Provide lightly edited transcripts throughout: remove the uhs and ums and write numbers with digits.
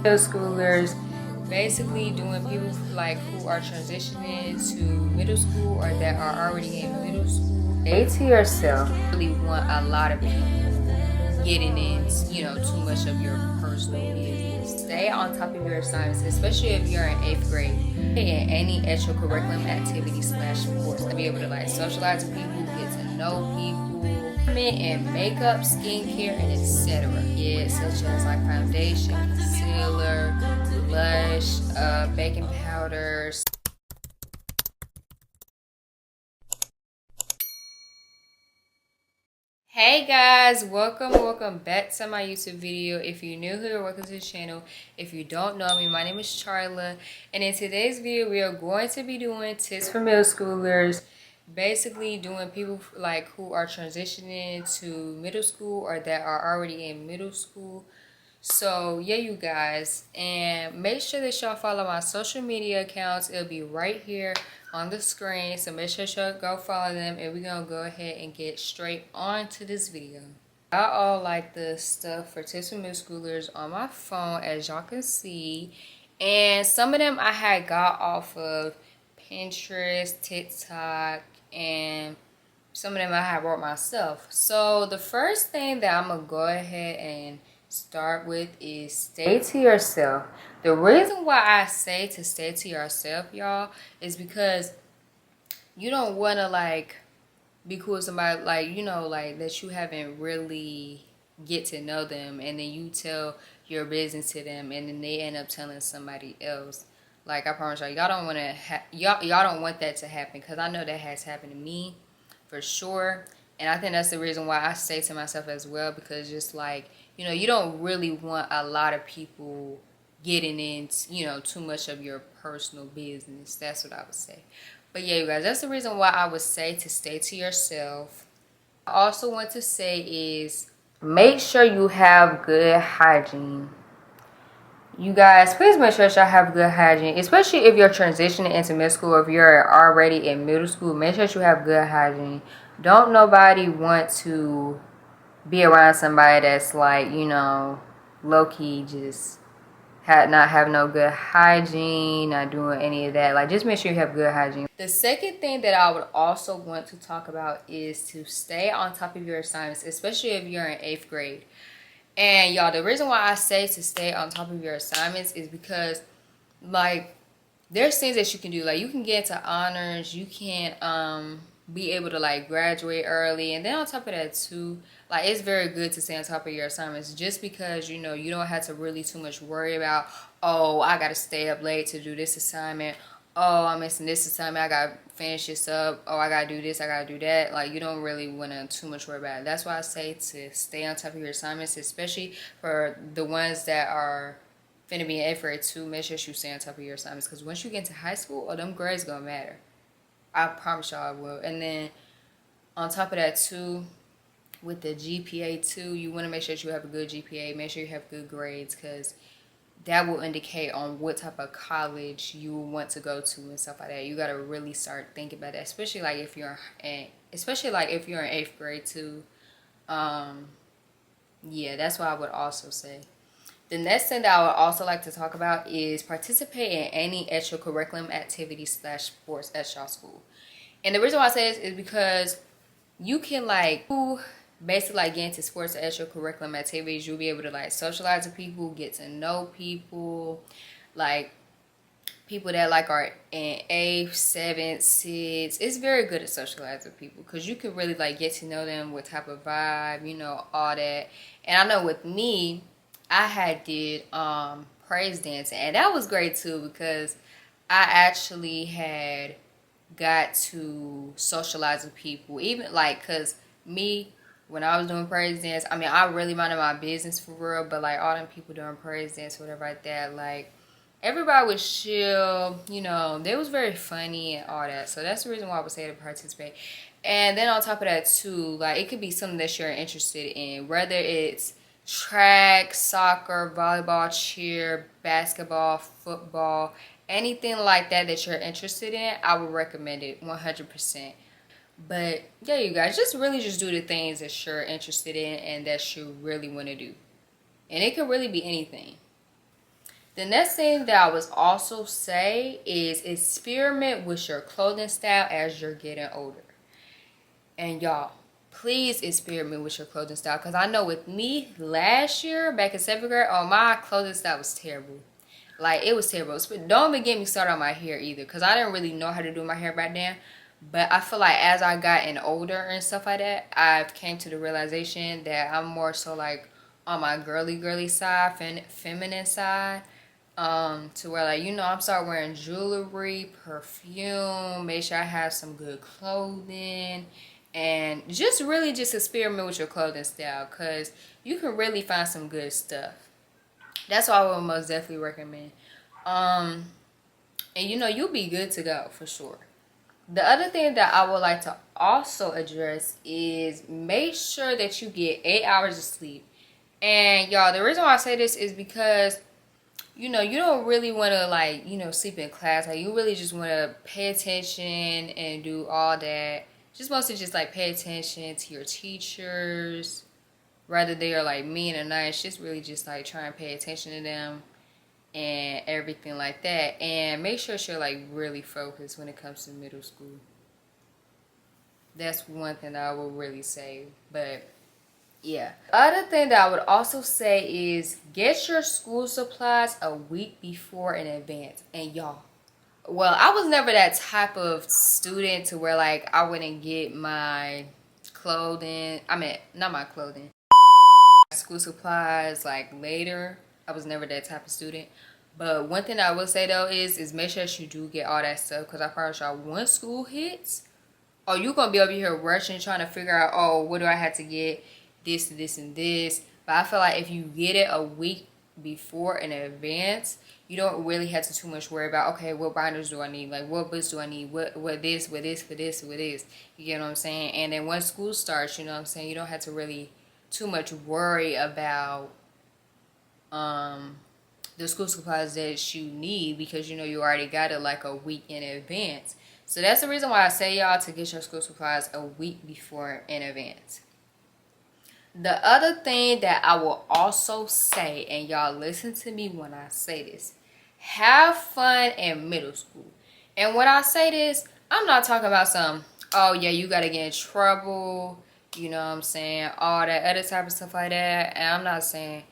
middle schoolers, basically doing people like who are transitioning to middle school or that are already in middle school. Stay to yourself. Really want a lot of people getting in, too much of your personal business. Stay on top of your assignments, especially if you're in 8th grade. In any extracurriculum activity / sports, to be able to like socialize with people, get to know people, and makeup, skincare, and etc. Yeah, such as like foundation, concealer, blush, baking powder. Hey guys, welcome back to my YouTube video. If you're new here, welcome to the channel. If you don't know me, my name is Charla, and in today's video we are going to be doing tips for middle schoolers, basically doing people like who are transitioning to middle school or that are already in middle school. So yeah, you guys, and make sure that y'all follow my social media accounts. It'll be right here on the screen, so make sure y'all go follow them, and we're gonna go ahead and get straight on to this video. I all like the stuff for tips for middle schoolers on my phone, as y'all can see, and some of them I had got off of Pinterest, TikTok, and some of them I had wrote myself. So the first thing that I'm gonna go ahead and start with is stay to yourself. The reason why I say to stay to yourself, y'all, is because you don't want to like be cool with somebody like like that you haven't really get to know them, and then you tell your business to them and then they end up telling somebody else. Like, I promise y'all don't want to y'all don't want that to happen, because I know that has happened to me for sure. And I think that's the reason why I say to myself as well, because just like, you don't really want a lot of people getting in, too much of your personal business. That's what I would say. But yeah, you guys, that's the reason why I would say to stay to yourself. I also want to say is make sure you have good hygiene. You guys, please make sure y'all have good hygiene, especially if you're transitioning into middle school. If you're already in middle school, make sure you have good hygiene. Don't nobody want to be around somebody that's like, low-key just not have no good hygiene, not doing any of that. Like, just make sure you have good hygiene. The second thing that I would also want to talk about is to stay on top of your assignments, especially if you're in 8th grade. And y'all, the reason why I say to stay on top of your assignments is because, like, there's things that you can do. Like, you can get into honors, you can be able to like graduate early, and then on top of that too, like, it's very good to stay on top of your assignments, just because you don't have to really too much worry about, oh, I gotta stay up late to do this assignment, oh, I'm missing this assignment, I gotta finish this up, oh, I gotta do this, I gotta do that. Like, you don't really want to too much worry about it. That's why I say to stay on top of your assignments, especially for the ones that are finna be in 8th grade too. Make sure you stay on top of your assignments, because once you get into high school, them grades gonna matter. I promise y'all it will. And then on top of that too, with the GPA too, you want to make sure that you have a good GPA. Make sure you have good grades, because that will indicate on what type of college you want to go to and stuff like that. You got to really start thinking about that, especially like if you're in 8th grade too. Yeah, that's what I would also say. The next thing that I would also like to talk about is participate in any extracurriculum activity / sports at y'all school. And the reason why I say this is because you can like basically like get into sports or extracurriculum activities. You'll be able to like socialize with people, get to know people, like people that like are in 8th, 7th, 6th. It's very good to socialize with people, because you can really like get to know them, what type of vibe, all that. And I know with me, I had did praise dancing, and that was great too, because I actually had got to socialize with people, even like, because me, when I was doing praise dance, I mean, I really minded my business for real, but like all them people doing praise dance, whatever like that, like everybody was chill, they was very funny and all that. So that's the reason why I would say to participate. And then on top of that too, like, it could be something that you're interested in, whether it's track, soccer, volleyball, cheer, basketball, football, anything like that that you're interested in. I would recommend it 100%. But yeah, you guys, just do the things that you're interested in and that you really want to do. And it could really be anything. The next thing that I would also say is experiment with your clothing style as you're getting older. And y'all, please experiment with your clothing style, because I know with me last year back in 7th grade, oh, my clothing style was terrible. Like, it was terrible. Don't even get me started on my hair either, because I didn't really know how to do my hair back then. But I feel like as I gotten older and stuff like that, I've came to the realization that I'm more so like on my girly side, feminine side. To where, like, you know, I'm start wearing jewelry, perfume, make sure I have some good clothing, and just really just experiment with your clothing style, because you can really find some good stuff. That's what I would most definitely recommend. And you know, you'll be good to go for sure. The other thing that I would like to also address is make sure that you get 8 hours of sleep. And y'all, the reason why I say this is because, you know, you don't really want to, like, you know, sleep in class. Like, you really just want to pay attention and do all that. Just mostly just, like, pay attention to your teachers. Whether they are, like, mean or nice, just really just, like, try and pay attention to them and everything like that. And make sure you're, like, really focused when it comes to middle school. That's one thing that I will really say. But yeah. Other thing that I would also say is get your school supplies a week before in advance. And y'all, well, I was never that type of student to where, like, I wouldn't get my clothing. I mean, not my clothing. School supplies, like, later. I was never that type of student. But one thing I will say, though, is make sure that you do get all that stuff. Because I promise y'all, once school hits, oh, you're going to be over here rushing, trying to figure out, oh, what do I have to get? This, this, and this. But I feel like if you get it a week before in advance, you don't really have to too much worry about, okay, what binders do I need? Like, what books do I need? What this, what this, what this, what this. You get what I'm saying? And then once school starts, you know what I'm saying, you don't have to really too much worry about the school supplies that you need, because you know you already got it like a week in advance. So that's the reason why I say, y'all, to get your school supplies a week before in advance. The other thing that I will also say, and y'all listen to me when I say this, have fun in middle school. And when I say this, I'm not talking about some, oh yeah, you gotta get in trouble, you know what I'm saying, all that other type of stuff like that. And I'm not saying,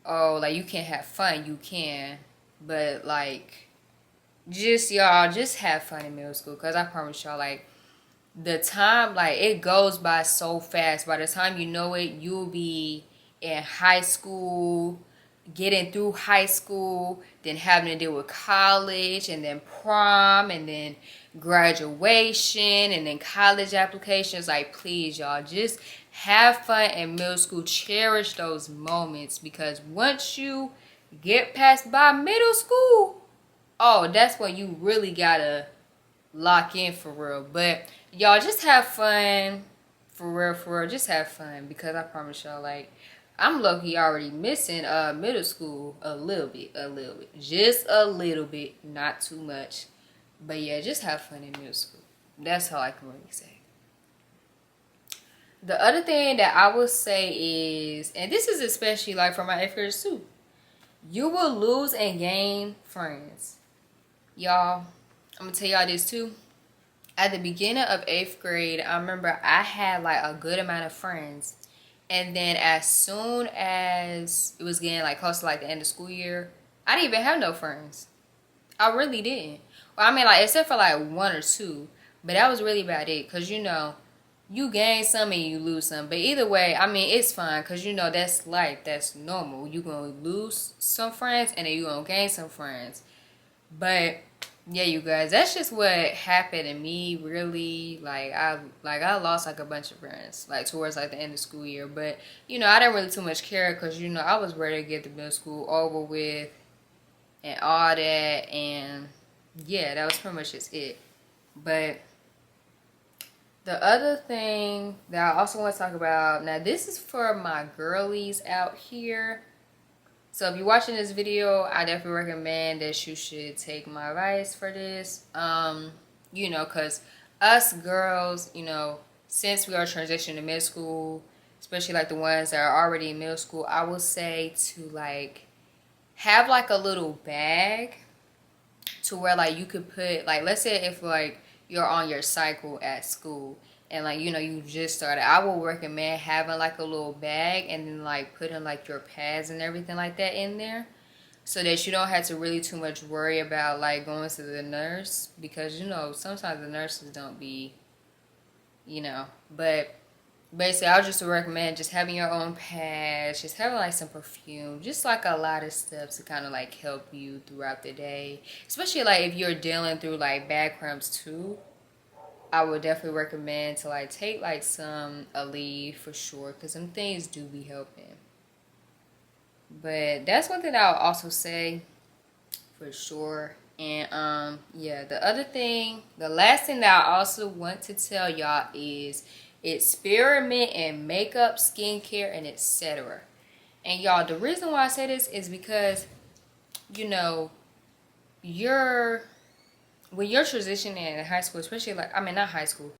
oh, like, you can't have fun. You can, but like, just, y'all, just have fun in middle school, because I promise y'all, like, the time, like, it goes by so fast. By the time you know it, you'll be in high school, getting through high school, then having to deal with college, and then prom, and then graduation, and then college applications. Like, please, y'all, just have fun in middle school. Cherish those moments, because once you get past by middle school, oh, that's when you really gotta lock in for real. But y'all, just have fun for real, just have fun, because I promise y'all, like, I'm low-key already missing middle school a little bit, just a little bit, not too much. But yeah, just have fun in middle school. That's all I can really say. The other thing that I will say is, and this is especially like for my 8th graders too, you will lose and gain friends. Y'all, I'm gonna tell y'all this too. At the beginning of 8th grade, I remember I had like a good amount of friends. And then as soon as it was getting like close to like the end of school year, I didn't even have no friends. I really didn't. Well, I mean, like, except for like 1 or 2. But that was really about it. Because, you know, you gain some and you lose some. But either way, I mean, it's fine. Because, you know, that's life. That's normal. You're going to lose some friends and then you're going to gain some friends. But yeah, you guys, that's just what happened to me, really. I lost like a bunch of friends, like, towards like the end of school year. But, you know, I didn't really too much care, because, you know, I was ready to get the middle school over with and all that. And yeah, that was pretty much just it. But the other thing that I also want to talk about, now this is for my girlies out here. So if you're watching this video, I definitely recommend that you should take my advice for this. You know, because us girls, you know, since we are transitioning to middle school, especially like the ones that are already in middle school, I would say to like have like a little bag to where like you could put, like, let's say if like you're on your cycle at school and like, you know, you just started, I would recommend having like a little bag and then like putting like your pads and everything like that in there, so that you don't have to really too much worry about like going to the nurse, because you know sometimes the nurses don't be, you know. But basically I would just recommend just having your own pads, just having like some perfume, just like a lot of stuff to kind of like help you throughout the day, especially like if you're dealing through like bad cramps too. I would definitely recommend to like take like some 𝐒𝐴𝐵 for sure, because some things do be helping. But that's one thing I'll also say for sure. And yeah, the other thing, the last thing that I also want to tell y'all is experiment in makeup, skincare, and etc. And y'all, the reason why I say this is because, you know, when you're transitioning in high school, especially like, I mean not high school,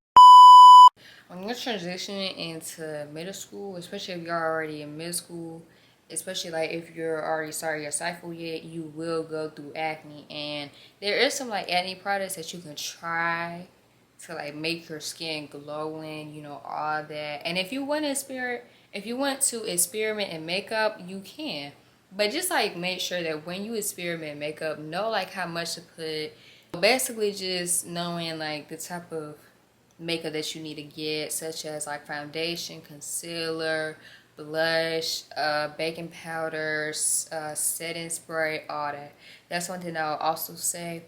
when you're transitioning into middle school, especially if you're already in middle school, especially like if you're already started your cycle yet, you will go through acne. And there is some like acne products that you can try to like make your skin glowing, you know, all that. And if you want to experiment in makeup, you can. But just like make sure that when you experiment in makeup, know like how much to put. Basically just knowing like the type of makeup that you need to get, such as like foundation, concealer, blush, baking powders, setting spray, all that. That's one thing I'll also say,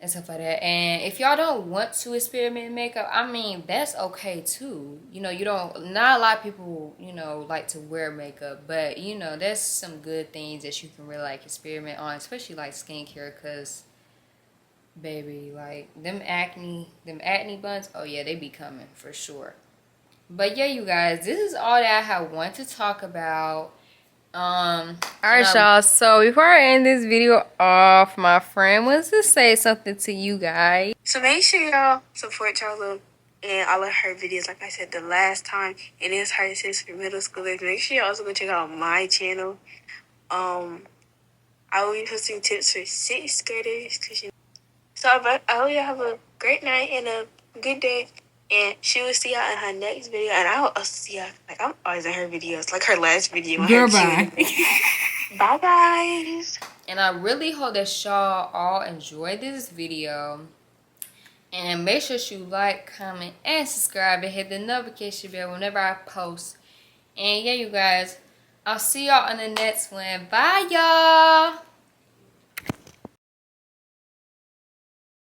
and stuff like that. And if y'all don't want to experiment in makeup, I mean, that's okay too. You know, not a lot of people, you know, like to wear makeup, but you know, there's some good things that you can really like experiment on, especially like skincare, because baby, like them acne buns, oh yeah, they be coming for sure. But yeah, you guys, this is all that I have want to talk about. Alright y'all, so before I end this video off, my friend wants to say something to you guys. So make sure y'all support Charla and all of her videos, like I said the last time. And it's her sis for middle schoolers. Make sure y'all also go check out my channel. I will be posting tips for 6th graders. So I hope y'all have a great night and a good day. And she will see y'all in her next video. And I will also see y'all, like, I'm always in her videos. Like her last video. Girl, bye. Bye, guys. And I really hope that y'all all enjoyed this video. And make sure you like, comment, and subscribe. And hit the notification bell whenever I post. And yeah, you guys, I'll see y'all on the next one. Bye, y'all.